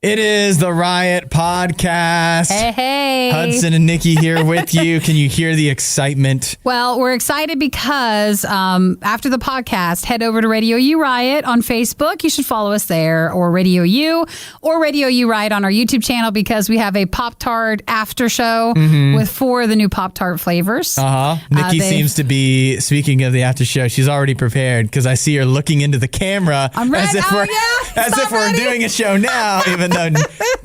It is the Riot Podcast. Hey. Hudson and Nikki here with you. Can you hear the excitement? Well, we're excited because after the podcast, head over to RadioU Riot on Facebook. You should follow us there, or RadioU, or RadioU Riot on our YouTube channel, because we have a Pop-Tart after show with 4 of the new Pop-Tart flavors. Nikki seems to be, speaking of the after show, she's already prepared because I see her looking into the camera as if we're doing a show now, even though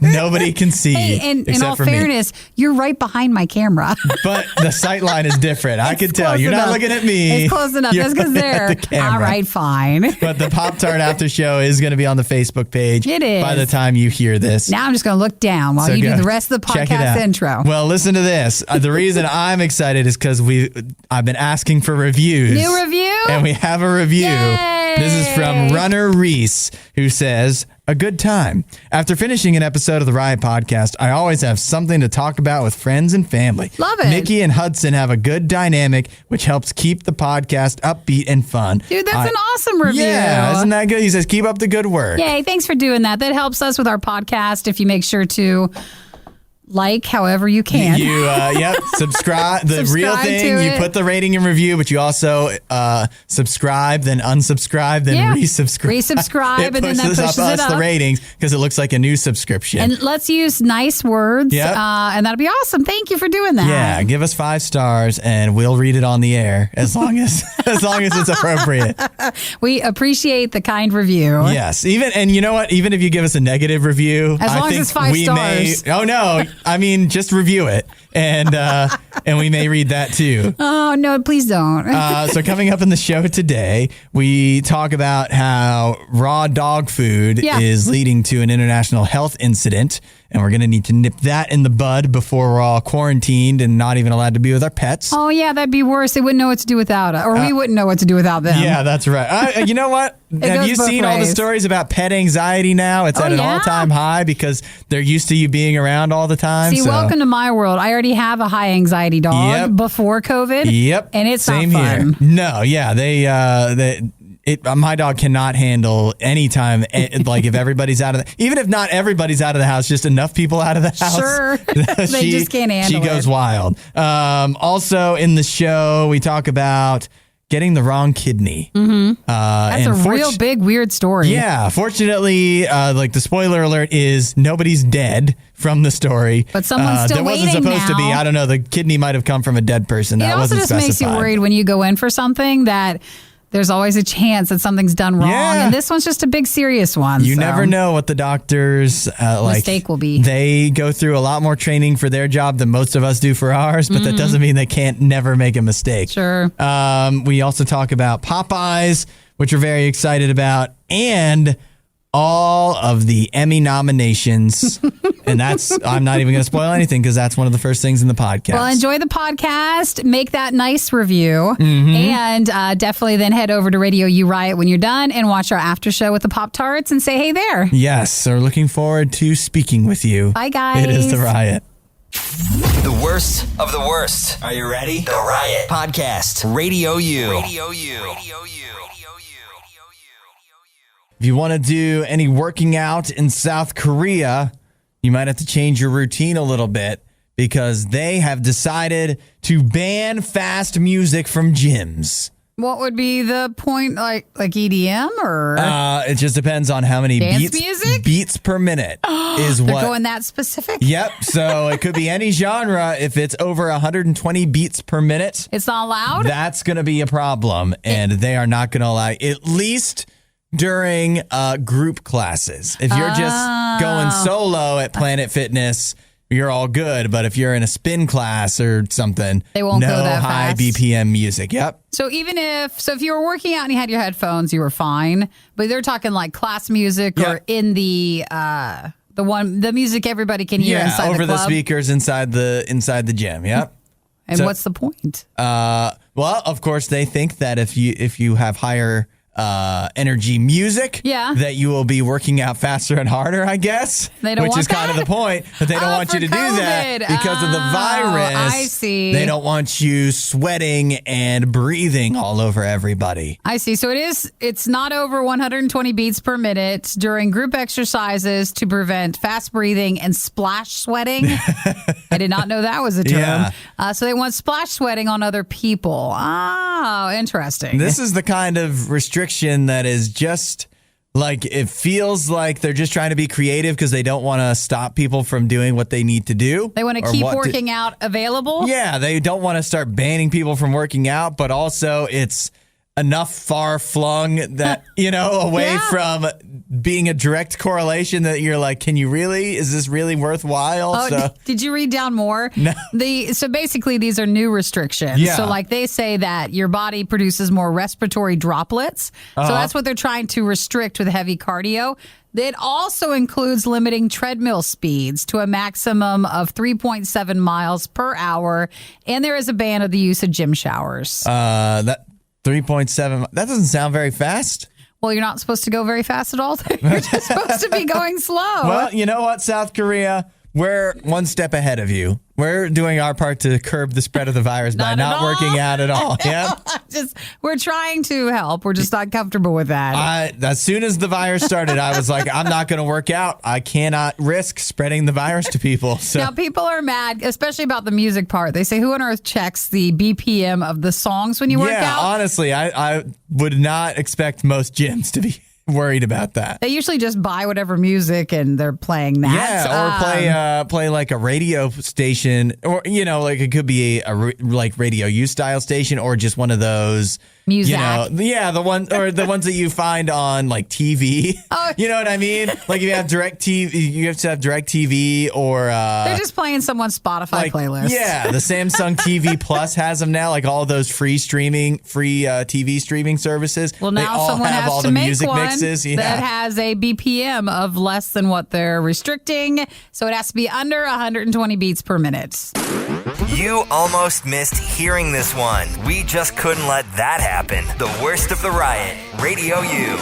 nobody can see. Hey, and in all fairness, you're right behind my camera. But the sight line is different. I can tell. You're not looking at me. It's close enough. That's because they're all right, fine. But the Pop-Tart after show is going to be on the Facebook page. It is. By the time you hear this. Now I'm just going to look down while you do the rest of the podcast intro. Well, listen to this. The reason I'm excited is because I've been asking for reviews. New review? And we have a review. Yay! This is from Runner Reese, who says, "A good time. After finishing an episode of the Riot Podcast, I always have something to talk about with friends and family. Love it. Nikki and Hudson have a good dynamic, which helps keep the podcast upbeat and fun." Dude, that's an awesome review. Yeah, isn't that good? He says, "Keep up the good work." Yay, thanks for doing that. That helps us with our podcast if you make sure to like however you can. Subscribe. The real thing, you put the rating and review, but you also subscribe, then unsubscribe, then resubscribe. Resubscribe, and then that pushes up the ratings because it looks like a new subscription. And let's use nice words, and that'll be awesome. Thank you for doing that. Yeah, give us 5 stars, and we'll read it on the air as long as it's appropriate. We appreciate the kind review. Yes, and you know what? Even if you give us a negative review, as long as it's 5 stars. Oh no. I mean, just review it, and we may read that too. Oh, no, please don't. So coming up in the show today, we talk about how raw dog food is leading to an international health incident, and we're going to need to nip that in the bud before we're all quarantined and not even allowed to be with our pets. Oh, yeah, that'd be worse. They wouldn't know what to do without it, or we wouldn't know what to do without them. Yeah, that's right. You know what? Have you seen all the stories about pet anxiety now? It's at an all-time high because they're used to you being around all the time. See, welcome to my world. I already have a high anxiety dog before COVID. Yep. And it's Same not fun. Here. No, yeah. My dog cannot handle any time, like if everybody's out of even if not everybody's out of the house, just enough people out of the house. Sure. They just can't handle it. She goes wild. Also in the show, we talk about getting the wrong kidney. That's a real big, weird story. Yeah. Fortunately, like the spoiler alert is nobody's dead from the story. But someone's still waiting now. That wasn't supposed to be. I don't know. The kidney might have come from a dead person. That wasn't specified. It also just makes you worried when you go in for something that there's always a chance that something's done wrong. Yeah. And this one's just a big, serious one. You never know what the doctors mistake will be. They go through a lot more training for their job than most of us do for ours, but that doesn't mean they can't never make a mistake. Sure. We also talk about Popeyes, which we're very excited about, and all of the Emmy nominations. And I'm not even going to spoil anything because that's one of the first things in the podcast. Well, enjoy the podcast. Make that nice review. And definitely then head over to RadioU Riot when you're done and watch our after show with the Pop-Tarts and say hey there. Yes. So we're looking forward to speaking with you. Bye, guys. It is the Riot. The worst of the worst. Are you ready? The Riot Podcast. RadioU. If you want to do any working out in South Korea, you might have to change your routine a little bit because they have decided to ban fast music from gyms. What would be the point, like EDM or? It just depends on how many beats per minute is what. They're going that specific? Yep. So it could be any genre. If it's over 120 beats per minute, it's not allowed. That's going to be a problem, and they are not going to allow, at least during group classes. If you're just going solo at Planet Fitness, you're all good. But if you're in a spin class or something, they won't go that high fast. BPM music. Yep. So if you were working out and you had your headphones, you were fine. But they're talking like class music or in the music everybody can hear inside the club. over the speakers inside the gym. Yep. And what's the point? Well, of course, they think that if you have higher energy music. Yeah. That you will be working out faster and harder, I guess. They don't which want is kind of that? the point. But they don't want you to do that because of the virus. I see. They don't want you sweating and breathing all over everybody. I see. So it's not over 120 beats per minute during group exercises to prevent fast breathing and splash sweating. I did not know that was a term. Yeah. So they want splash sweating on other people. Oh, interesting. This is the kind of restriction that is just like, it feels like they're just trying to be creative because they don't want to stop people from doing what they need to do. They want to keep working out available. Yeah, they don't want to start banning people from working out, but also it's enough far flung that, away from being a direct correlation that you're like, is this really worthwhile? Oh, did you read down more? No. So basically these are new restrictions. Yeah. So like they say that your body produces more respiratory droplets. So that's what they're trying to restrict with heavy cardio. It also includes limiting treadmill speeds to a maximum of 3.7 miles per hour. And there is a ban of the use of gym showers. That 3.7, that doesn't sound very fast. Well, you're not supposed to go very fast at all. You're just supposed to be going slow. Well, you know what, South Korea? We're one step ahead of you. We're doing our part to curb the spread of the virus by not working out at all. Yeah, we're trying to help. We're just not comfortable with that. As soon as the virus started, I was like, I'm not going to work out. I cannot risk spreading the virus to people. So now people are mad, especially about the music part. They say, who on earth checks the BPM of the songs when you work out? Yeah, honestly, I would not expect most gyms to be worried about that. They usually just buy whatever music and they're playing that. Yeah, or play like a radio station, or like it could be a like RadioU style station, or just one of those music. The ones that you find on like TV. Oh. You know what I mean? Like if you have direct TV, you have to have direct TV, or they're just playing someone's Spotify playlist. Yeah, the Samsung TV Plus has them now, like all those free TV streaming services. Well, now they all someone have has all to the make music one mixes. Yeah. that has a BPM of less than what they're restricting, so it has to be under 120 beats per minute. You almost missed hearing this one. We just couldn't let that happen. The worst of the riot. Radio U.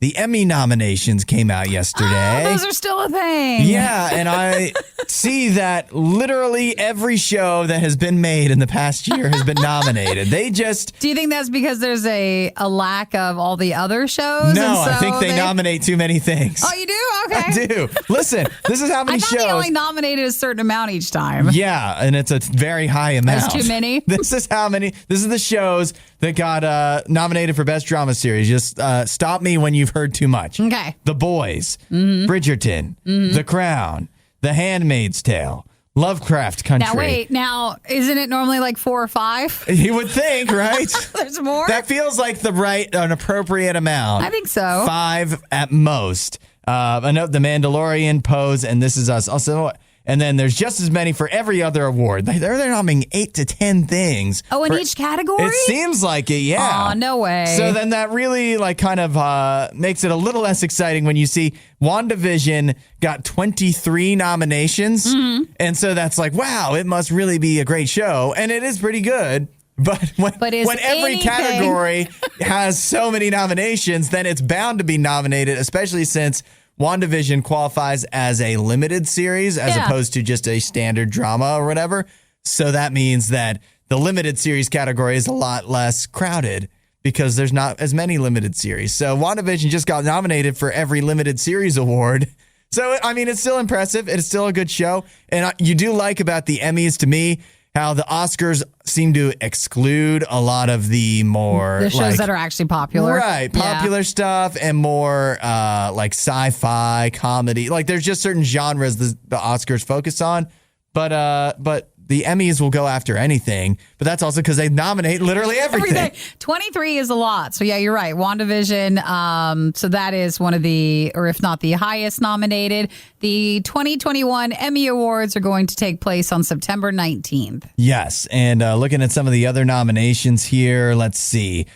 The Emmy nominations came out yesterday. Oh, those are still a thing. Yeah, and I see that literally every show that has been made in the past year has been nominated. Do you think that's because there's a lack of all the other shows? No, I think they nominate too many things. Oh, you do? Okay. I do. Listen, this is how many shows. They only nominated a certain amount each time. Yeah, and it's a very high amount. That's too many? This is the shows that got nominated for Best Drama Series. Just stop me when you've heard too much. Okay. The Boys, Bridgerton, The Crown, The Handmaid's Tale, Lovecraft Country. Now, wait. Now, isn't it normally like 4 or 5? You would think, right? There's more? That feels like an appropriate amount. I think so. 5 at most. I know The Mandalorian, Pose, and This Is Us. Also, and then there's just as many for every other award. They're nominating 8 to 10 things. Oh, in each category? It seems like it, yeah. Oh, no way. So then that really kind of makes it a little less exciting when you see WandaVision got 23 nominations. Mm-hmm. And so that's like, wow, it must really be a great show. And it is pretty good. But when every category has so many nominations, then it's bound to be nominated, especially since WandaVision qualifies as a limited series as opposed to just a standard drama or whatever. So that means that the limited series category is a lot less crowded because there's not as many limited series. So WandaVision just got nominated for every limited series award. So, I mean, it's still impressive. It's still a good show. And you do like about the Emmys, to me, how the Oscars seem to exclude a lot of the more shows that are actually popular. Right. Popular stuff and more like sci-fi, comedy. Like there's just certain genres the Oscars focus on. But the Emmys will go after anything. But that's also because they nominate literally everything. 23 is a lot. So yeah, you're right. WandaVision. So that is one of the, or if not the highest nominated. The 2021 Emmy Awards are going to take place on September 19th. Yes. And looking at some of the other nominations here, let's see.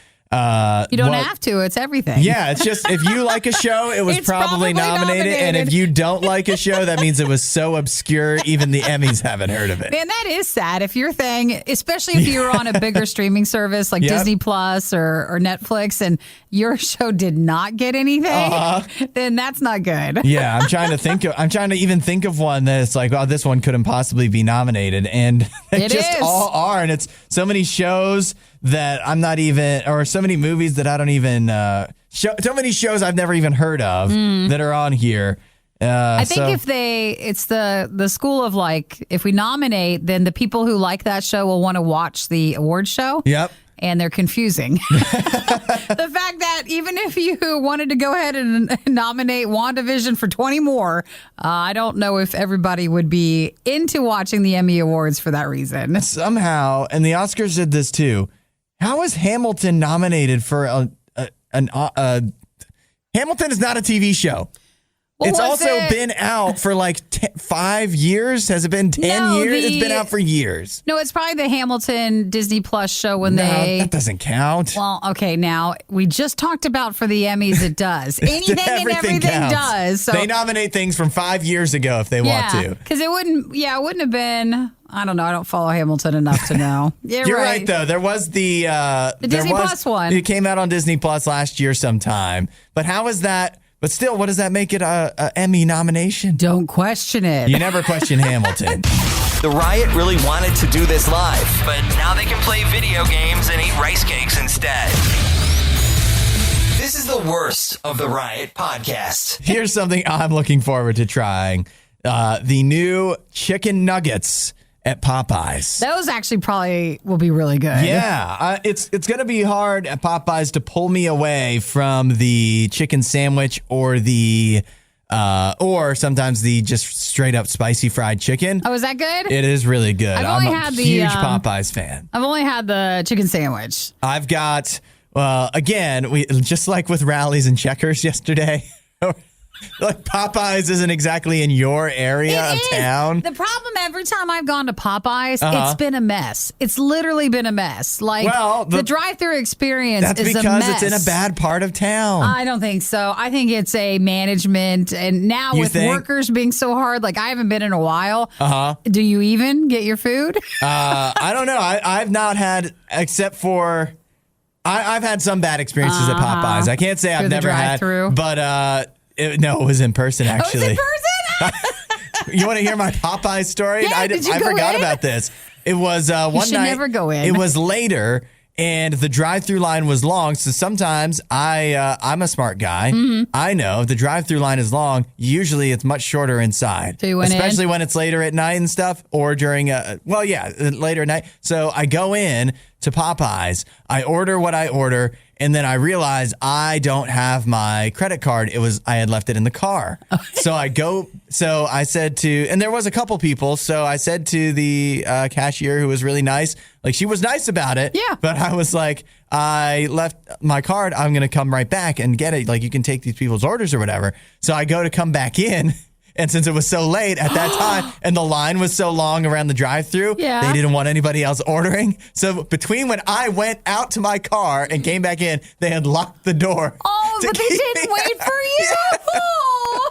You don't have to. It's everything. Yeah, it's just if you like a show, it was probably nominated. And if you don't like a show, that means it was so obscure, even the Emmys haven't heard of it. Man, that is sad. If your thing, especially if you're on a bigger streaming service like Disney Plus or Netflix and your show did not get anything, then that's not good. Yeah, I'm trying to even think of one that's like, oh, this one couldn't possibly be nominated. And it just is. All are. And it's so many shows that I'm not even, or so many movies that I don't even, so many shows I've never even heard of that are on here. I think it's the school of like, if we nominate, then the people who like that show will want to watch the award show. Yep. And they're confusing. The fact that even if you wanted to go ahead and nominate WandaVision for 20 more, I don't know if everybody would be into watching the Emmy Awards for that reason. Somehow, and the Oscars did this too. How is Hamilton nominated for Hamilton is not a TV show. It's also been out for like 5 years. Has it been 10 years? It's been out for years. No, it's probably the Hamilton Disney Plus show when that doesn't count. Well, okay, now we just talked about for the Emmys it does. Anything and everything does. So they nominate things from 5 years ago if they want to. Because it wouldn't have been. I don't know. I don't follow Hamilton enough to know. Yeah, You're right, though. There was the Disney Plus one. It came out on Disney Plus last year sometime. But how is that? But still, what does that make it a Emmy nomination? Don't question it. You never question Hamilton. The Riot really wanted to do this live, but now they can play video games and eat rice cakes instead. This is the worst of the Riot podcast. Here's something I'm looking forward to trying. The new chicken nuggets at Popeyes. Those actually probably will be really good. Yeah, it's going to be hard at Popeyes to pull me away from the chicken sandwich or or sometimes the just straight up spicy fried chicken. Oh, is that good? It is really good. I'm a huge Popeyes fan. I've only had the chicken sandwich. I've got, again, we just like with rallies and checkers yesterday. Like Popeyes isn't exactly in your area of town. The problem every time I've gone to Popeyes, it's been a mess. It's literally been a mess. Like the drive-thru experience is a mess. That's because it's in a bad part of town. I don't think so. I think it's a management, and now with workers being so hard, like I haven't been in a while. Do you even get your food? I don't know. I've not had, except for I've had some bad experiences at Popeyes. I can't say I've never had, but it was in person, actually. Oh, it's in person? You want to hear my Popeye story? Yeah, I forgot about this. It was one night. You should never go in. It was later, and the drive-through line was long. So sometimes I'm a smart guy. Mm-hmm. I know if the drive-through line is long, usually it's much shorter inside. So you went especially when it's later at night and stuff, or during later at night. So I go in to Popeyes. I order what I order. And then I realized I don't have my credit card. I had left it in the car. So I said and there was a couple people. So I said to the cashier, who was really nice, like she was nice about it. Yeah. But I was like, I left my card. I'm going to come right back and get it. Like you can take these people's orders or whatever. So I go to come back in. And since it was so late at that time and the line was so long around the drive-thru, they didn't want anybody else ordering. So between when I went out to my car and came back in, they had locked the door. Oh, but they didn't wait for you. Yeah. Oh.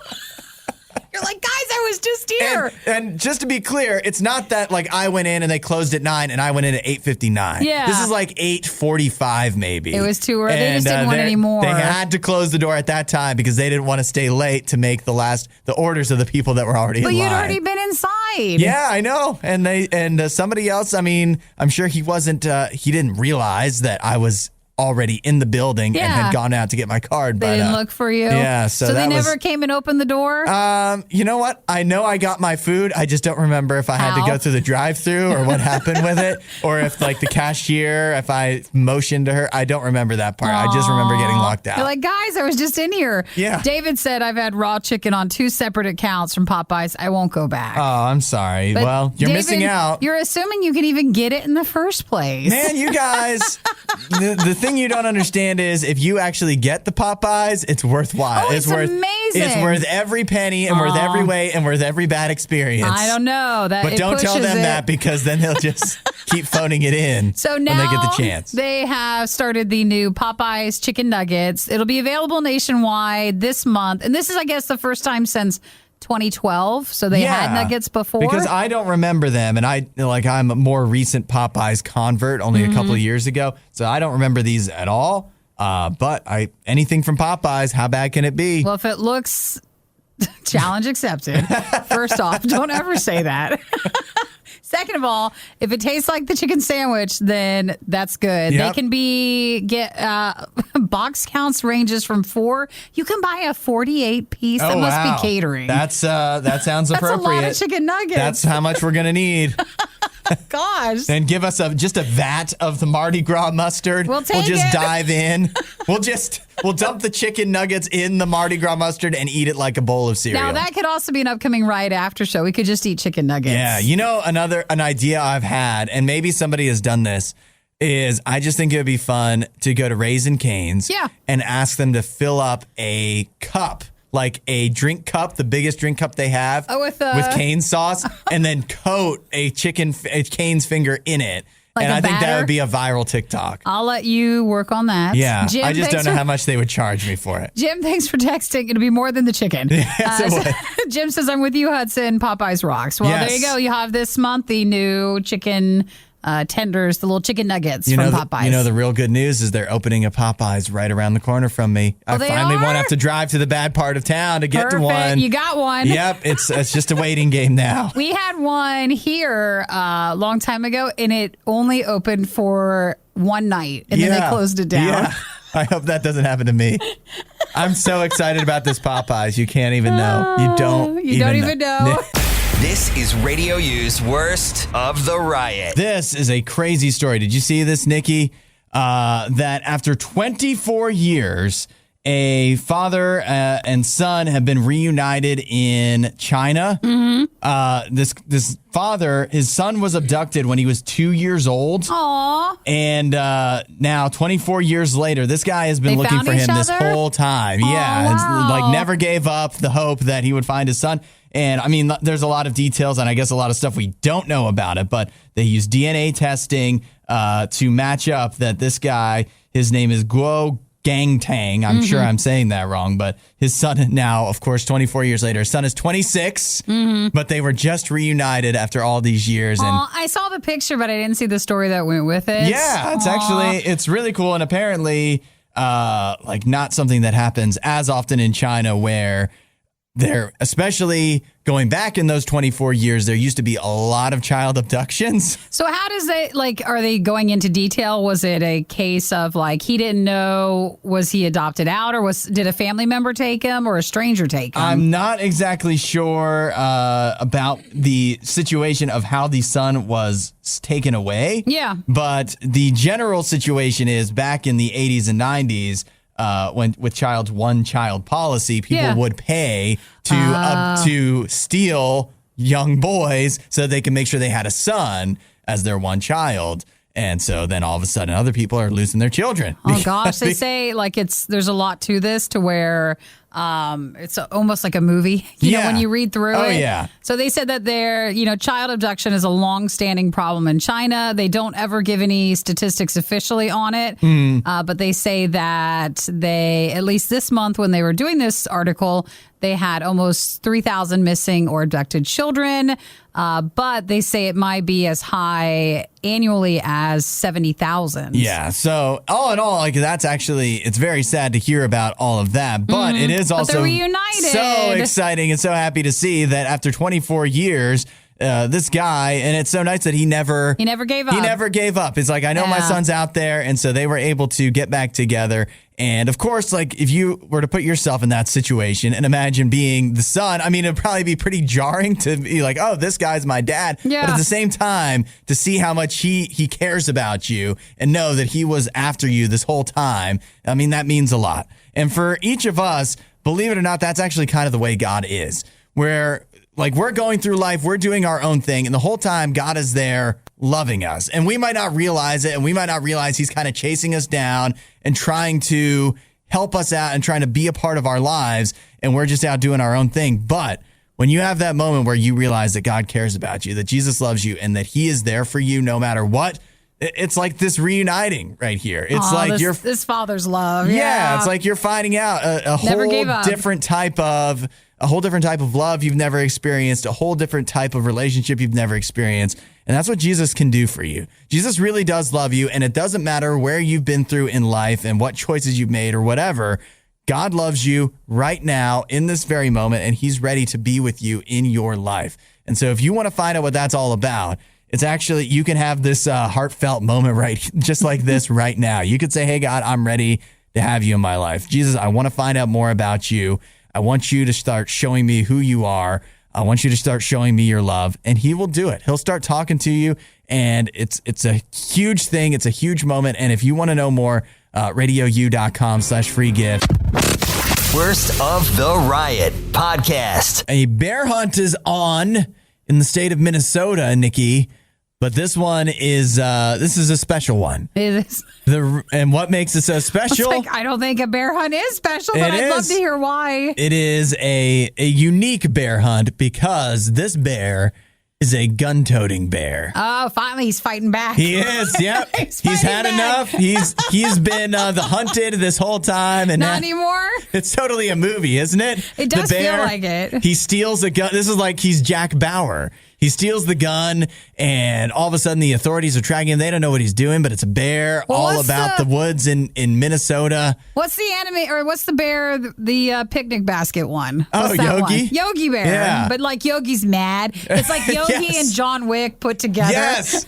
You're like, guys, I was just here. And just to be clear, it's not that like I went in and they closed at 9 and I went in at 8:59. Yeah. This is like 8:45 maybe. It was too early. They just didn't want any more. They had to close the door at that time because they didn't want to stay late to make the orders of the people that were already in line. But you'd already been inside. Yeah, I know. And somebody else, I mean, I'm sure he didn't realize that I was already in the building and had gone out to get my card. They didn't look for you? Yeah. So they never came and opened the door? You know what? I know I got my food. I just don't remember if I had to go through the drive-thru or what happened with it. Or if like the cashier, if I motioned to her. I don't remember that part. I just remember getting locked out. You're like, guys, I was just in here. Yeah. David said I've had raw chicken on 2 separate accounts from Popeyes. I won't go back. Oh, I'm sorry. But well, you're David, missing out. You're assuming you can even get it in the first place. Man, you guys, the thing you don't understand is if you actually get the Popeyes, it's worthwhile. Oh, it's amazing. It's worth every penny and worth every wait and worth every bad experience. I don't know. But don't tell them that because then they'll just keep phoning it in So when now they get the chance. They have started the new Popeyes chicken nuggets. It'll be available nationwide this month. And this is, I guess, the first time since 2012. So they had nuggets before. Because I don't remember them, and I'm a more recent Popeyes convert, only a couple of years ago. So I don't remember these at all. But anything from Popeyes, how bad can it be? Well, if it looks challenge accepted, first off, don't ever say that. Second of all, if it tastes like the chicken sandwich, then that's good. Yep. They can get box counts ranges from 4. You can buy a 48 piece. That must be catering. That sounds appropriate. That's a lot of chicken nuggets. That's how much we're gonna need. Gosh. And give us just a vat of the Mardi Gras mustard. We'll just it. dive in. We'll dump the chicken nuggets in the Mardi Gras mustard and eat it like a bowl of cereal. Now that could also be an upcoming Riot after show. We could just eat chicken nuggets. Yeah, an idea I've had, and maybe somebody has done this, is I just think it would be fun to go to Raising Cane's and ask them to fill up a cup, like a drink cup, the biggest drink cup they have, with cane sauce, and then coat a Cane's finger in it. Like and I think that batter? would be a viral TikTok. I'll let you work on that. Yeah, Jim, I just don't know how much they would charge me for it. Jim, thanks for texting. It'll be more than the chicken. Jim says, I'm with you, Hudson. Popeyes rocks. Well, There you go. You have this month the new chicken tenders, the little chicken nuggets from Popeyes. The real good news is they're opening a Popeyes right around the corner from me. I finally won't have to drive to the bad part of town to get to one. You got one. Yep, it's just a waiting game now. We had one here a long time ago, and it only opened for one night, and then they closed it down. Yeah. I hope that doesn't happen to me. I'm so excited about this Popeyes. You can't even know. You don't even know. This is Radio U's Worst of the Riot. This is a crazy story. Did you see this, Nikki? That after 24 years, a father and son have been reunited in China. Mm-hmm. This father, his son was abducted when he was 2 years old. Aww. And now, 24 years later, this guy has been looking for him this whole time. Wow. Never gave up the hope that he would find his son. And I mean, there's a lot of details and I guess a lot of stuff we don't know about it, but they use DNA testing to match up that this guy, his name is Guo Gangtang. I'm sure I'm saying that wrong, but his son now, of course, 24 years later, his son is 26, but they were just reunited after all these years. And I saw the picture, but I didn't see the story that went with it. Yeah, it's really cool. And apparently, not something that happens as often in China where especially going back in those 24 years, there used to be a lot of child abductions. So how does are they going into detail? Was it a case of he didn't know, was he adopted out, or did a family member take him or a stranger take him? I'm not exactly sure about the situation of how the son was taken away. Yeah. But the general situation is back in the 80s and 90s, when with one child policy, people would pay to steal young boys so they can make sure they had a son as their one child. And so then all of a sudden other people are losing their children. Oh gosh, they say there's a lot to this to where it's almost like a movie, you know, when you read through it. Oh, yeah. So they said that child abduction is a long-standing problem in China. They don't ever give any statistics officially on it, but they say that at least this month when they were doing this article, they had almost 3,000 missing or abducted children, but they say it might be as high annually as 70,000. Yeah, so all in all, that's actually, it's very sad to hear about all of that, but it is also they're reunited. So exciting and so happy to see that after 24 years, this guy, and it's so nice that he never gave up. He never gave up. It's I know my son's out there, and so they were able to get back together. And of course, if you were to put yourself in that situation and imagine being the son, I mean, it'd probably be pretty jarring to be oh, this guy's my dad. Yeah. But at the same time, to see how much he cares about you and know that he was after you this whole time, I mean, that means a lot. And for each of us, believe it or not, that's actually kind of the way God is, where we're going through life, we're doing our own thing, and the whole time God is there loving us. And we might not realize it, and we might not realize he's kind of chasing us down and trying to help us out and trying to be a part of our lives, and we're just out doing our own thing. But when you have that moment where you realize that God cares about you, that Jesus loves you, and that he is there for you no matter what, it's like this reuniting right here. It's like this father's love. Yeah, it's like you're finding out a whole different type of love you've never experienced, a whole different type of relationship you've never experienced. And that's what Jesus can do for you. Jesus really does love you, and it doesn't matter where you've been through in life and what choices you've made or whatever. God loves you right now in this very moment, and he's ready to be with you in your life. And so if you want to find out what that's all about, it's actually, you can have this heartfelt moment right, just like this right now. You could say, hey, God, I'm ready to have you in my life. Jesus, I want to find out more about you. I want you to start showing me who you are. I want you to start showing me your love, and he will do it. He'll start talking to you, and it's a huge thing. It's a huge moment. And if you want to know more, RadioU.com/free gift. Worst of the Riot podcast. A bear hunt is on in the state of Minnesota, Nikki. But this one is this is a special one. It is. And what makes it so special? I don't think a bear hunt is special, but I'd love to hear why. It is a unique bear hunt because this bear is a gun-toting bear. Oh, finally he's fighting back. He is, yep. he's had enough. He's been the hunted this whole time. And not anymore? It's totally a movie, isn't it? It does feel like it. He steals a gun. This is like he's Jack Bauer. He steals the gun, and all of a sudden the authorities are tracking him. They don't know what he's doing, but it's a bear all about the woods in Minnesota. What's the anime, or what's the bear, the picnic basket one? What's that Yogi? One? Yogi Bear. Yeah. But like Yogi's mad. It's like Yogi and John Wick put together. Yes.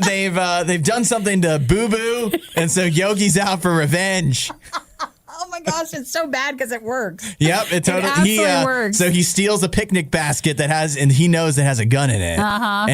They've done something to Boo Boo, and so Yogi's out for revenge. Oh my gosh, it's so bad because it works. Yep, it absolutely works. So he steals a picnic basket and he knows it has a gun in it. Uh-huh.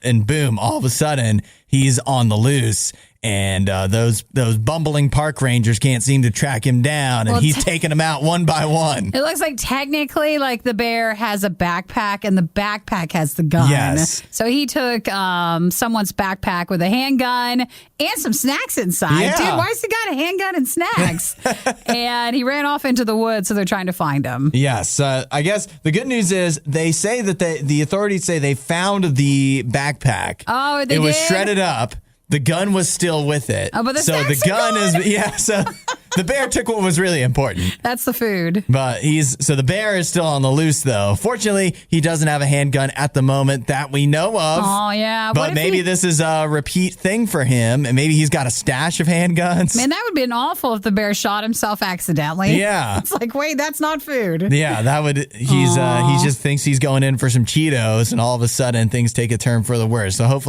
And boom, all of a sudden he's on the loose. And those bumbling park rangers can't seem to track him down, and he's taking them out one by one. It looks like technically like the bear has a backpack, and the backpack has the gun. Yes. So he took someone's backpack with a handgun and some snacks inside. Yeah. Dude, why's he got a handgun and snacks? And he ran off into the woods, so they're trying to find him. Yes. I guess the good news is they say that the authorities say they found the backpack. Oh, they did? It was did? shredded up. The gun was still with it. Oh, but the so the gun is so the bear took what was really important. That's the food. But the bear is still on the loose though. Fortunately, he doesn't have a handgun at the moment that we know of. Oh yeah. But maybe this is a repeat thing for him, and maybe he's got a stash of handguns. Man, that would have been awful if the bear shot himself accidentally. Yeah. It's like, wait, that's not food. Yeah, that would he just thinks he's going in for some Cheetos, and all of a sudden things take a turn for the worse. So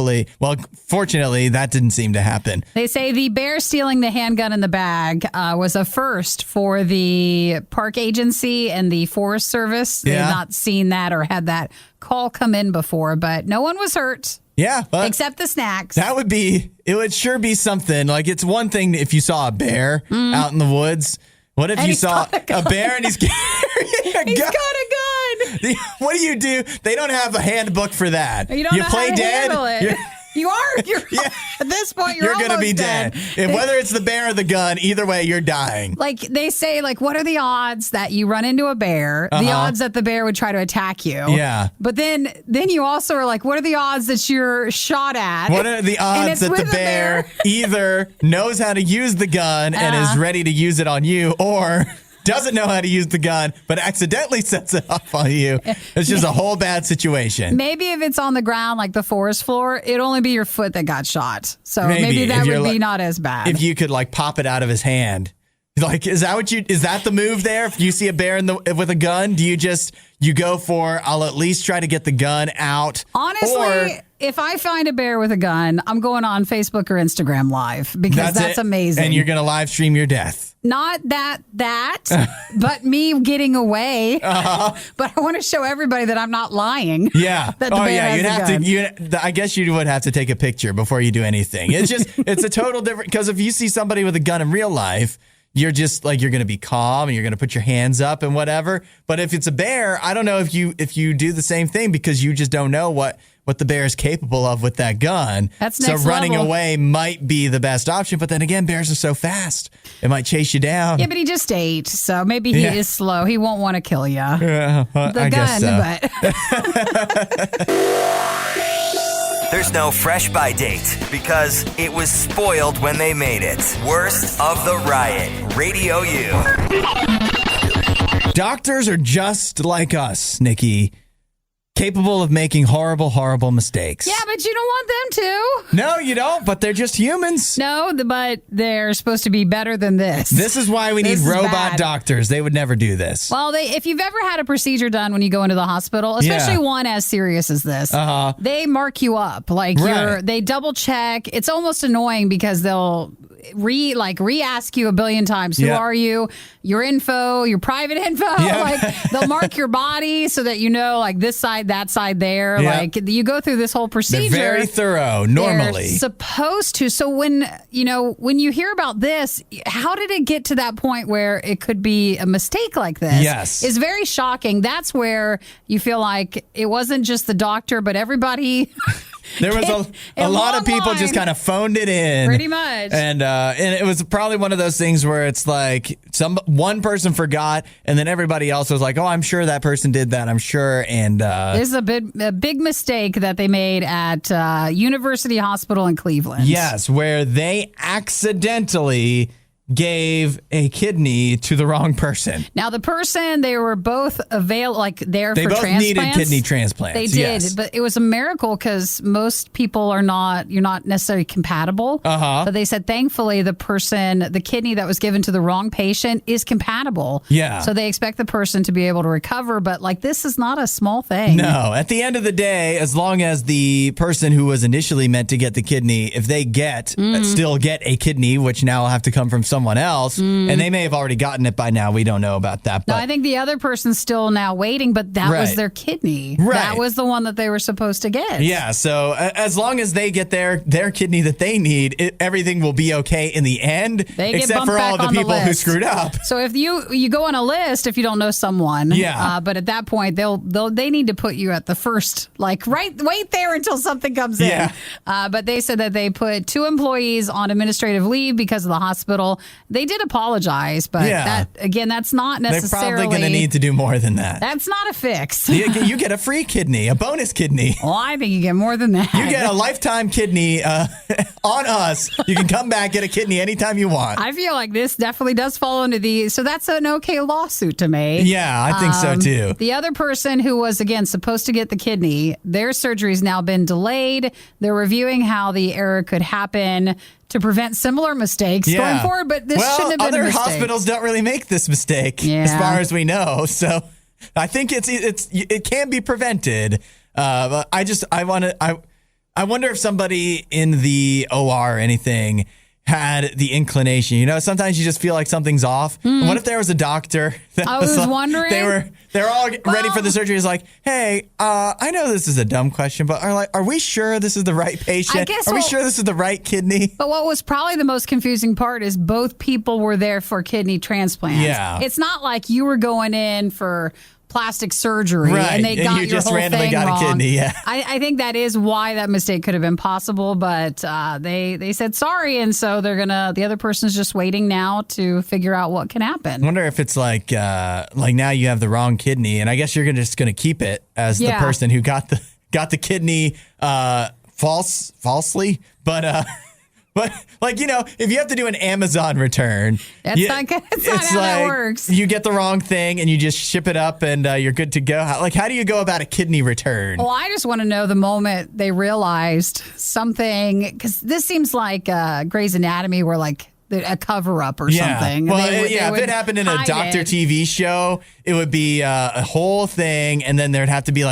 fortunately, that didn't seem to happen. They say the bear stealing the handgun in the bag was a first for the park agency and the Forest Service. They've not seen that or had that call come in before, but no one was hurt. Yeah. Except the snacks. It would sure be something. Like, it's one thing if you saw a bear out in the woods. What if you saw a bear and he's carrying a gun? He's got a gun. What do? They don't have a handbook for that. You don't know play how to dead. handle it. You are. At this point, you're going to be dead. Whether it's the bear or the gun, either way, you're dying. Like they say, what are the odds that you run into a bear? The odds that the bear would try to attack you. Yeah. But then you also are like, what are the odds that you're shot at? What are the odds that the bear either knows how to use the gun and is ready to use it on you, or doesn't know how to use the gun, but accidentally sets it off on you? It's just a whole bad situation. Maybe if it's on the ground, like the forest floor, it'd only be your foot that got shot. So maybe that would be not as bad. If you could pop it out of his hand. Is that the move there? If you see a bear with a gun, do you go for, I'll at least try to get the gun out? Honestly, if I find a bear with a gun, I'm going on Facebook or Instagram Live because that's amazing. And you're going to live stream your death. Not that, but me getting away. Uh-huh. But I want to show everybody that I'm not lying. Yeah. That the bear has a gun. I guess you would have to take a picture before you do anything. It's a total different, because if you see somebody with a gun in real life, you're just you're going to be calm and you're going to put your hands up and whatever. But if it's a bear, I don't know if you do the same thing, because you just don't know what what the bear is capable of with that gun. That's so next running level. away might be the best option. But then again, bears are so fast. It might chase you down. Yeah, but he just ate, so maybe he is slow. He won't want to kill you. I The guess gun, so. but There's no fresh by date because it was spoiled when they made it. Worst of the riot. Radio U. Doctors are just like us, Nikki. Capable of making horrible, horrible mistakes. yeah, but you don't want them to. No, you don't, but they're just humans. No, but they're supposed to be better than this. This is why we need This is robot bad. doctors. They would never do this. Well, if you've ever had a procedure done when you go into the hospital, especially one as serious as this, they mark you up. Like they double check. It's almost annoying because they'll re-ask you a billion times. Who are you? Your info, your private info. Like they'll mark your body so that you know, like this side, that side there. Like you go through this whole procedure. They're very thorough, normally. They're supposed to. So when you hear about this, how did it get to that point where it could be a mistake like this? Yes. It's very shocking. That's where you feel like it wasn't just the doctor, but everybody. There was a lot of people just kind of phoned it in. Pretty much. And it was probably one of those things where it's like one person forgot and then everybody else was like, oh, I'm sure that person did that. I'm sure. And this is a big mistake that they made at University Hospital in Cleveland. yes, where they accidentally gave a kidney to the wrong person. Now, the person, they were both there They for both transplants. needed kidney transplants. They did, yes. but it was a miracle because most people you're not necessarily compatible. But they said, thankfully, the kidney that was given to the wrong patient is compatible. Yeah. So they expect the person to be able to recover. But this is not a small thing. No, at the end of the day, as long as the person who was initially meant to get the kidney, if they still get a kidney, which now will have to come from someone else, and they may have already gotten it by now. We don't know about that. But No, I think the other person's still now waiting, but that was their kidney. Right. That was the one that they were supposed to get. yeah, so as long as they get their kidney that they need, everything will be okay in the end, They get except bumped for all back of the on the people who list. screwed up. So if you go on a list if you don't know someone, but at that point they need to put you at the first, wait there until something comes in. Yeah. But they said that they put 2 employees on administrative leave because of the hospital. They did apologize, but that's not necessarily. They're probably going to need to do more than that. That's not a fix. You get a free kidney, a bonus kidney. Well, I think you get more than that. You get a lifetime kidney on us. You can come back, get a kidney anytime you want. I feel like this definitely does fall into so that's an okay lawsuit to me. Yeah, I think so too. The other person who was, again, supposed to get the kidney, their surgery's now been delayed. They're reviewing how the error could happen to prevent similar mistakes going forward, but this shouldn't have been a other mistake. hospitals don't really make this mistake as far as we know. So I think it can be prevented. But I wonder if somebody in the OR or anything had the inclination. Sometimes you just feel like something's off. Mm-hmm. What if there was a doctor that I was like, wondering. They're all ready for the surgery. It's like, hey, I know this is a dumb question, but are we sure this is the right patient? Are we sure this is the right kidney? But what was probably the most confusing part is both people were there for kidney transplants. Yeah. It's not like you were going in for plastic surgery and they got you your just whole randomly thing got wrong. a kidney. Yeah. I think that is why that mistake could have been possible, but they said sorry, and so the other person's just waiting now to figure out what can happen. I wonder if it's like now you have the wrong kidney, and I guess you're just going to keep it as the person who got the kidney falsely, but. But if you have to do an Amazon return, that's not how that works. You get the wrong thing and you just ship it up and you're good to go. How do you go about a kidney return? Well, I just want to know the moment they realized something, because this seems like Grey's Anatomy, where a cover up or something. Well, if it happened in a doctor TV show, it would be a whole thing, and then there'd have to be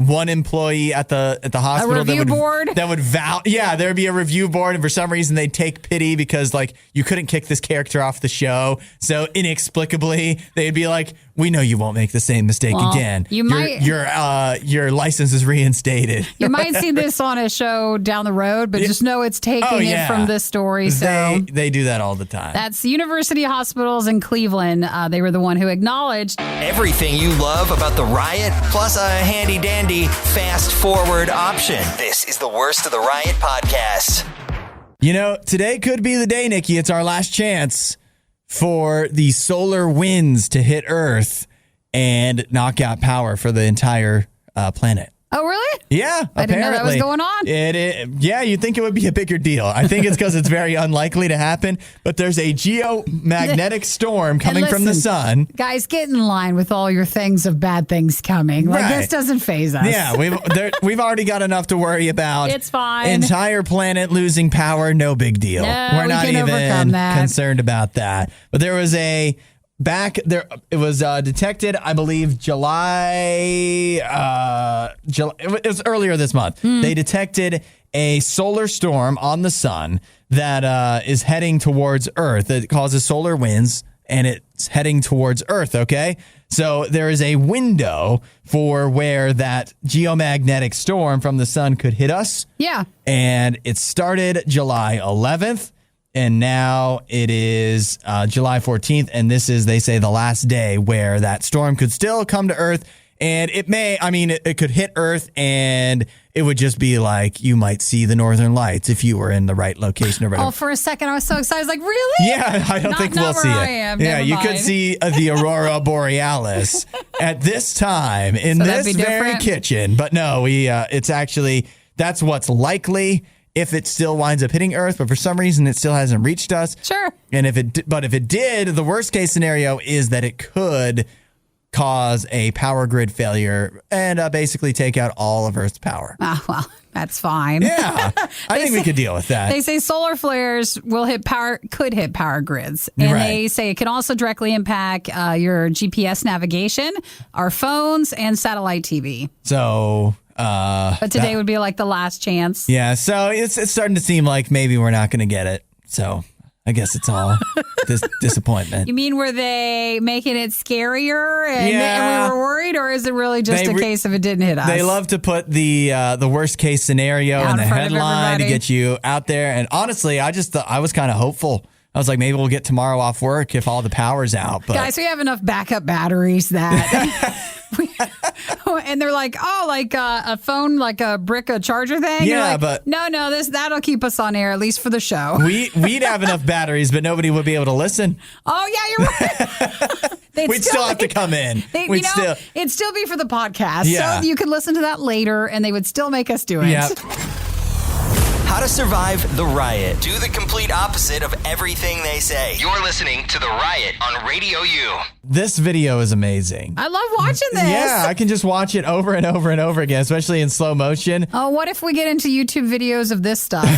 one employee at the hospital. A review board? That would there'd be a review board, and for some reason they'd take pity because you couldn't kick this character off the show. So inexplicably they'd be like, we know you won't make the same mistake again. You might. Your license is reinstated. You might see this on a show down the road, but just know it's taking it from this story. So they do that all the time. That's University Hospitals in Cleveland. They were the one who acknowledged everything you love about the riot, plus a handy-dandy fast-forward option. This is the Worst of the Riot podcast. You know, today could be the day, Nikki. It's our last chance for the solar winds to hit Earth and knock out power for the entire planet. Oh, really? Yeah, I didn't know that was going on. Yeah, you'd think it would be a bigger deal. I think it's because it's very unlikely to happen, but there's a geomagnetic storm coming from the sun. Guys, get in line with all your things of bad things coming. Like, this doesn't faze us. Yeah, we've already got enough to worry about. It's fine. Entire planet losing power, no big deal. No, We're not even concerned about that. But there was it was detected, I believe, July. It was earlier this month. They detected a solar storm on the sun that is heading towards Earth. It causes solar winds, and it's heading towards Earth, okay? So there is a window for where that geomagnetic storm from the sun could hit us. Yeah. And it started July 11th. And now it is July 14th, and this is, they say, the last day where that storm could still come to Earth. And it could hit Earth, and it would just be like you might see the northern lights if you were in the right location or whatever. Oh, for a second, I was so excited. I was like, really? Yeah, I don't think we'll see it. Yeah, you could see the Aurora Borealis at this time in this very kitchen. But no, it's actually, that's what's likely. If it still winds up hitting Earth, but for some reason it still hasn't reached us. Sure. And if it did, the worst case scenario is that it could cause a power grid failure and basically take out all of Earth's power. Oh, well, that's fine. Yeah, I think we could deal with that. They say solar flares could hit power grids. And they say it can also directly impact your GPS navigation, our phones, and satellite TV. So... but today would be like the last chance. Yeah, so it's starting to seem like maybe we're not going to get it. So I guess it's all disappointment. You mean, were they making it scarier and we were worried, or is it really just a case of it didn't hit us? They love to put the worst case scenario in the headline to get you out there. And honestly, I was kind of hopeful. I was like, maybe we'll get tomorrow off work if all the power's out. But guys, we have enough backup batteries that... And they're like, a phone, like a brick, a charger thing? Yeah, like, but... No, that'll keep us on air, at least for the show. We'd have enough batteries, but nobody would be able to listen. Oh, yeah, you're right. We'd still have to come in. It'd still be for the podcast. Yeah. So you could listen to that later, and they would still make us do it. Yep. How to survive the riot. Do the complete opposite of everything they say. You're listening to The Riot on RadioU. This video is amazing. I love watching this. Yeah, I can just watch it over and over and over again, especially in slow motion. Oh, what if we get into YouTube videos of this stuff?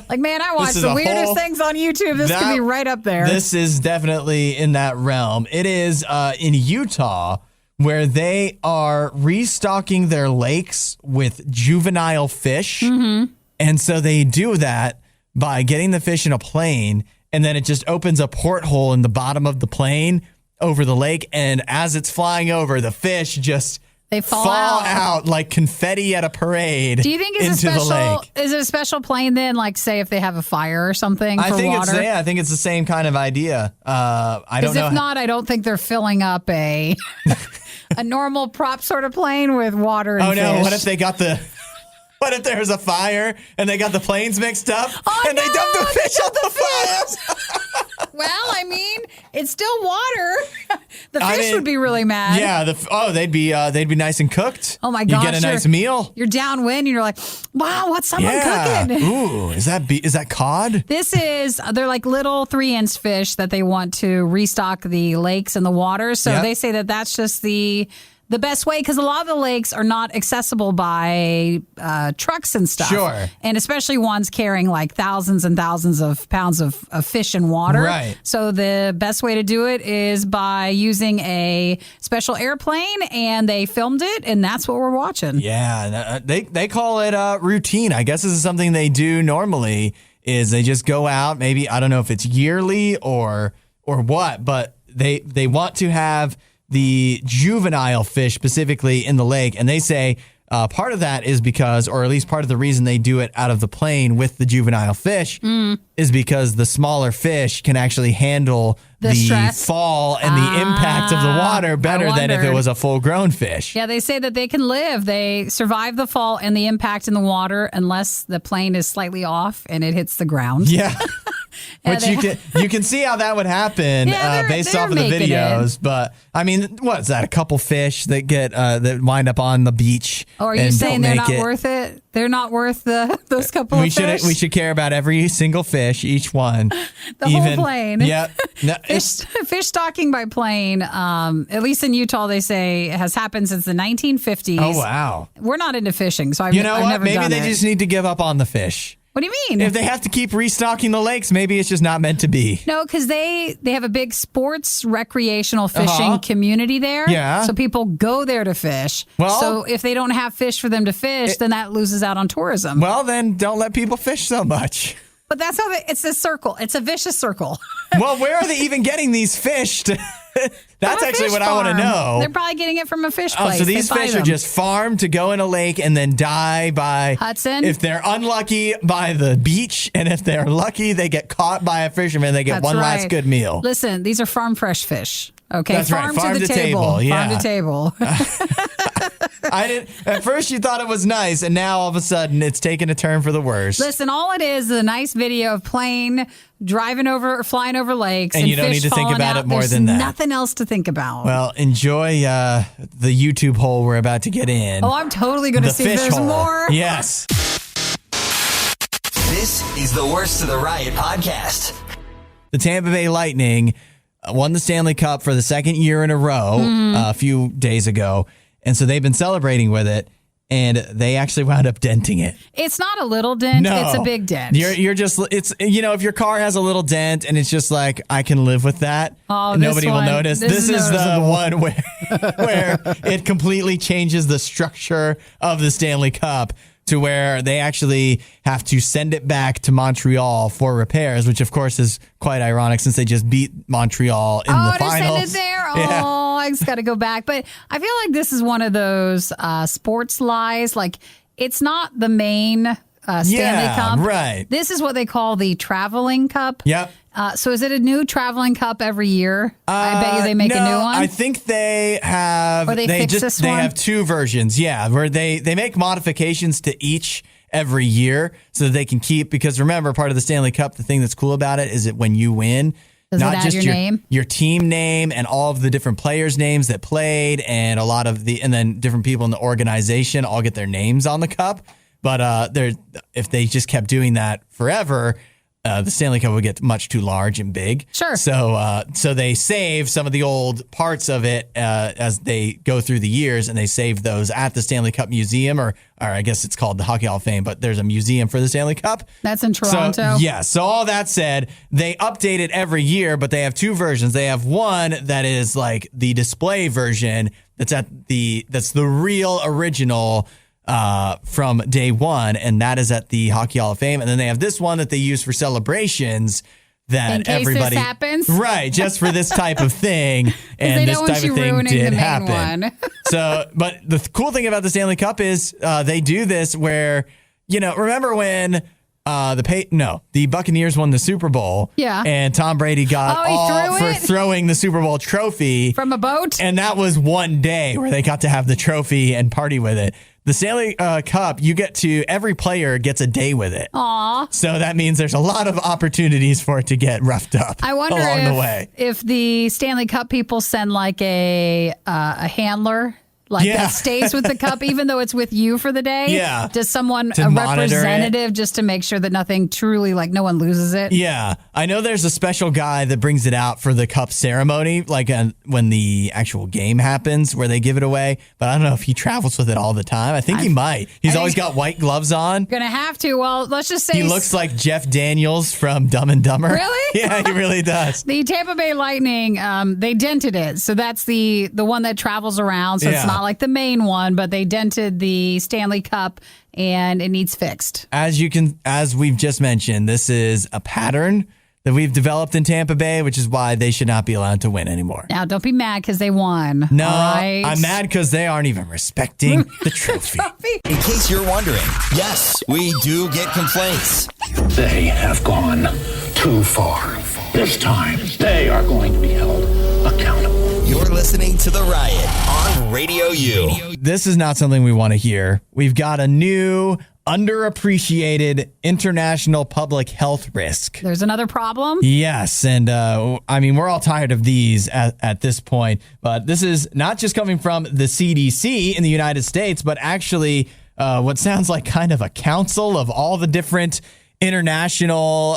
Like, man, I watch the weirdest things on YouTube. This could be right up there. This is definitely in that realm. It is in Utah, where they are restocking their lakes with juvenile fish. Mm-hmm. And so they do that by getting the fish in a plane, and then it just opens a porthole in the bottom of the plane over the lake. And as it's flying over, the fish just fall out like confetti at a parade. Do you think is it a special plane then? Like, say if they have a fire or something for water? I think it's the same kind of idea. I don't know. Because if not, I don't think they're filling up a normal prop sort of plane with water and fish. Oh no! What if they got the? What if there's a fire and they got the planes mixed up and they dump the fish on the fire? Well, I mean, it's still water. The fish would be really mad. Yeah. They'd be nice and cooked. Oh my gosh, you get a nice meal. You're downwind and you're like, wow, what's someone cooking? Ooh, is that cod? They're like little 3-inch fish that they want to restock the lakes and the water. So they say that that's just the best way, because a lot of the lakes are not accessible by trucks and stuff. Sure. And especially ones carrying like thousands and thousands of pounds of fish and water. Right. So the best way to do it is by using a special airplane, and they filmed it, and that's what we're watching. Yeah. They call it routine. I guess this is something they do normally, is they just go out, maybe, I don't know if it's yearly or what, but they want to have the juvenile fish specifically in the lake. And they say part of that is because, or at least part of the reason they do it out of the plane with the juvenile fish is because the smaller fish can actually handle the fall and the impact of the water better than if it was a full-grown fish. Yeah, they say that they can live. They survive the fall and the impact in the water unless the plane is slightly off and it hits the ground. Yeah. Which you can see how that would happen based off of the videos. But I mean, what is that? A couple fish that get that wind up on the beach. Or are you saying they're not worth it? They're not worth those couple of fish? We should care about every single fish, each one. The whole plane. Yep. No, fish stocking by plane, at least in Utah, they say has happened since the 1950s. Oh, wow. We're not into fishing, so I've never done it. Maybe they just need to give up on the fish. What do you mean? If they have to keep restocking the lakes, maybe it's just not meant to be. No, because they have a big sports recreational fishing community there. Yeah. So people go there to fish. Well, so if they don't have fish for them to fish, then that loses out on tourism. Well, then don't let people fish so much. But that's how it's a circle. It's a vicious circle. Well, where are they even getting these fish? That's actually what I want to know. They're probably getting it from a fish place. So these fish are just farmed to go in a lake and then die by Hudson. If they're unlucky, by the beach, and if they're lucky, they get caught by a fisherman. They get last good meal. Listen, these are farm fresh fish. Okay, that's farm right. to the table. Yeah. Farm to table. I didn't. At first, you thought it was nice, and now all of a sudden, it's taken a turn for the worse. Listen, all it is a nice video of plane driving over or flying over lakes, and you don't fish need to think about out. it more There's than that. Nothing else to think about. Well, enjoy the YouTube hole we're about to get in. Oh, I'm totally going to see if there's more. Yes. This is the Worst of the Riot podcast. The Tampa Bay Lightning won the Stanley Cup for the second year in a row a few days ago. And so they've been celebrating with it, and they actually wound up denting it. It's not a little dent. No. It's a big dent. You're just, it's, if your car has a little dent and it's just like, I can live with that. Oh, nobody will notice. This is the one where it completely changes the structure of the Stanley Cup to where they actually have to send it back to Montreal for repairs, which of course is quite ironic since they just beat Montreal in the finals. To send it there? Yeah. Oh, I just got to go back. But I feel like this is one of those sports lies. Like, it's not the main Stanley Cup. Right. This is what they call the traveling cup. Yep. So is it a new traveling cup every year? I bet you they make a new one. I think they have. Or they fix this one? They have two versions. Yeah, where they make modifications to each every year so that they can keep. Because remember, part of the Stanley Cup, the thing that's cool about it is that when you win, does not it add just your name? Your team name and all of the different players' names that played, and a lot of and then different people in the organization all get their names on the cup. But if they just kept doing that forever, the Stanley Cup would get much too large and big. Sure. So they save some of the old parts of it as they go through the years, and they save those at the Stanley Cup Museum, or I guess it's called the Hockey Hall of Fame, but there's a museum for the Stanley Cup. That's in Toronto. So all that said, they update it every year, but they have two versions. They have one that is like the display version that's the real original from day one, and that is at the Hockey Hall of Fame. And then they have this one that they use for celebrations that in case everybody this happens, right, just for this type of thing, and this type of thing did happen. So, but the cool thing about the Stanley Cup is they do this where remember when the Buccaneers won the Super Bowl. Yeah. And Tom Brady got for throwing the Super Bowl trophy from a boat. And that was one day where they got to have the trophy and party with it. The Stanley Cup, every player gets a day with it. Aww. So that means there's a lot of opportunities for it to get roughed up along the way. If the Stanley Cup people send like a handler that stays with the cup, even though it's with you for the day. Yeah. Does someone, a representative, just to make sure that nothing truly, no one loses it? Yeah. I know there's a special guy that brings it out for the cup ceremony, when the actual game happens where they give it away. But I don't know if he travels with it all the time. I think he might. He's always got white gloves on. Gonna have to. Well, let's just say he looks like Jeff Daniels from Dumb and Dumber. Really? Yeah, he really does. The Tampa Bay Lightning, they dented it. So that's the one that travels around. So it's not like the main one, but they dented the Stanley Cup and it needs fixed. As we've just mentioned, this is a pattern that we've developed in Tampa Bay, which is why they should not be allowed to win anymore. Now, don't be mad because they won. No, all right? I'm mad because they aren't even respecting the trophy. In case you're wondering, yes, we do get complaints. They have gone too far. This time, they are going to be held accountable. You're listening to The Riot on Radio U. This is not something we want to hear. We've got a new, underappreciated international public health risk. There's another problem? Yes, and we're all tired of these at this point, but this is not just coming from the CDC in the United States, but actually what sounds like kind of a council of all the different international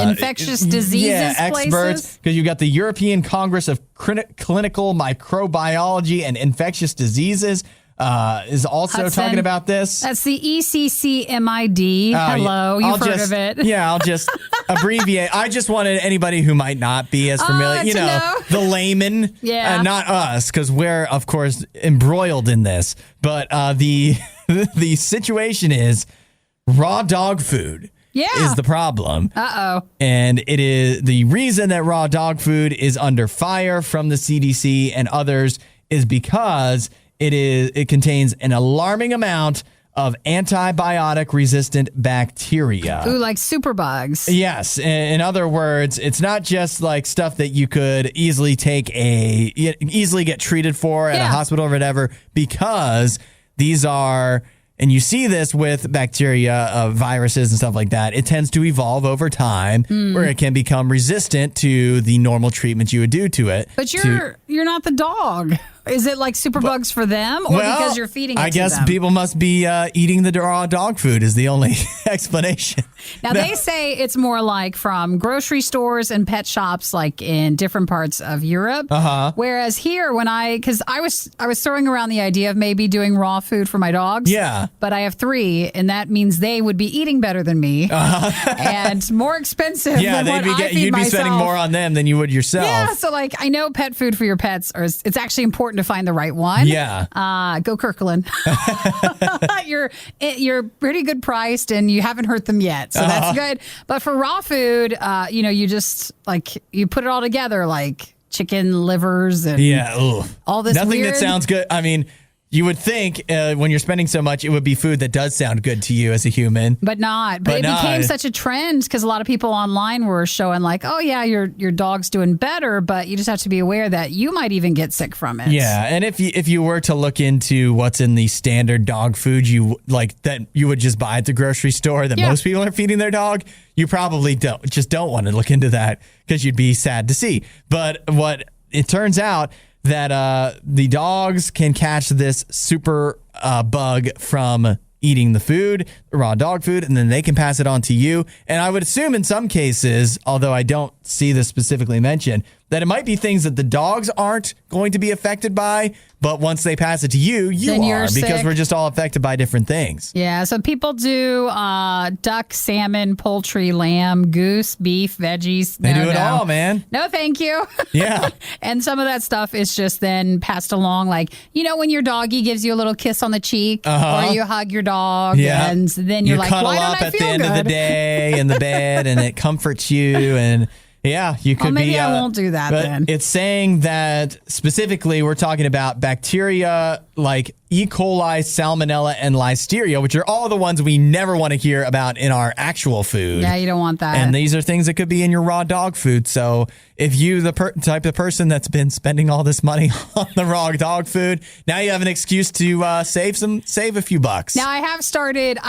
infectious diseases experts, because you've got the European Congress of Clinical Microbiology and Infectious Diseases is also Hudson, talking about this. That's the ECCMID. Hello, you've heard of it. Yeah, I'll just abbreviate. I just wanted anybody who might not be as familiar, know, the layman, not us, because we're, of course, embroiled in this. But the situation is raw dog food. Is the problem. And it is the reason that raw dog food is under fire from the CDC and others is because it contains an alarming amount of antibiotic-resistant bacteria. Ooh, like superbugs. Yes. In other words, it's not just like stuff that you could easily get treated for at a hospital or whatever, because these are... And you see this with bacteria, viruses and stuff like that. It tends to evolve over time where it can become resistant to the normal treatment you would do to it. But you're not the dog. Is it like superbugs for them or because you're feeding it I guess to them? people must be eating the raw dog food is the only explanation. Now, they say it's more like from grocery stores and pet shops like in different parts of Europe. Whereas here, because I was throwing around the idea of maybe doing raw food for my dogs. Yeah. But I have 3, and that means they would be eating better than me and more expensive than what I feed you'd be myself. spending more on them than you would yourself. Yeah, so like I know pet food for your pets, it's actually important to find the right one. Yeah. Go Kirkland. You're pretty good priced and you haven't hurt them yet. So that's good. But for raw food, you just like you put it all together like chicken livers and all this Nothing weird. that sounds good. I mean, you would think when you're spending so much, it would be food that does sound good to you as a human. But not. But it became such a trend because a lot of people online were showing like, oh, yeah, your dog's doing better, but you just have to be aware that you might even get sick from it. Yeah, and if you were to look into what's in the standard dog food you would just buy at the grocery store that most people are feeding their dog, you probably don't want to look into that because you'd be sad to see. But what it turns out that the dogs can catch this super bug from eating the food, raw dog food, and then they can pass it on to you. And I would assume in some cases, although I don't see this specifically mentioned, that it might be things that the dogs aren't going to be affected by, but once they pass it to you, then are, because sick. we're just all affected by different things. Yeah, so people do duck, salmon, poultry, lamb, goose, beef, veggies. They do it all, man. No, thank you. Yeah. And some of that stuff is just then passed along. Like, when your doggy gives you a little kiss on the cheek or you hug your dog and then you're like, cuddle why up don't I at feel the end good? of the day in the bed and it comforts you and... Yeah, you could maybe I won't do that but then. It's saying that specifically we're talking about bacteria like E. coli, salmonella, and listeria, which are all the ones we never want to hear about in our actual food. Yeah, you don't want that. And these are things that could be in your raw dog food. So if you the type of person that's been spending all this money on the raw dog food, now you have an excuse to save a few bucks. Now I have started.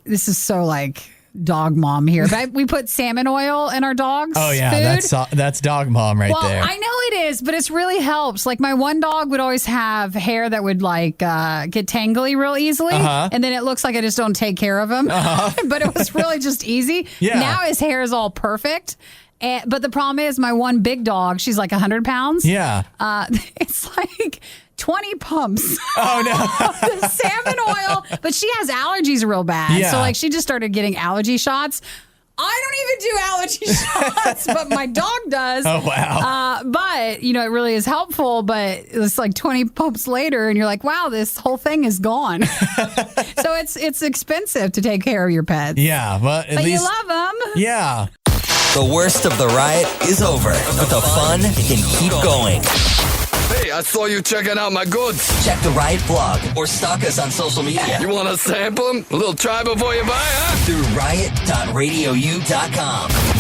This is so like dog mom here, but we put salmon oil in our dogs' food. That's dog mom right there. I know it is, but it's really helps. Like my one dog would always have hair that would like get tangly real easily, and then it looks like I just don't take care of him. But it was really just easy. Yeah. Now his hair is all perfect. But the problem is my one big dog, she's like 100 pounds. Yeah. It's like 20 pumps. Oh, no. The salmon oil. But she has allergies real bad. Yeah. So like she just started getting allergy shots. I don't even do allergy shots, but my dog does. Oh, wow. But, it really is helpful. But it's like 20 pumps later and you're like, wow, this whole thing is gone. So it's expensive to take care of your pets. Yeah. But you love them. Yeah. The worst of the riot is over, but the fun can keep going. Hey, I saw you checking out my goods. Check the Riot blog or stalk us on social media. You want to sample them? A little try before you buy, huh? Through riot.radiou.com.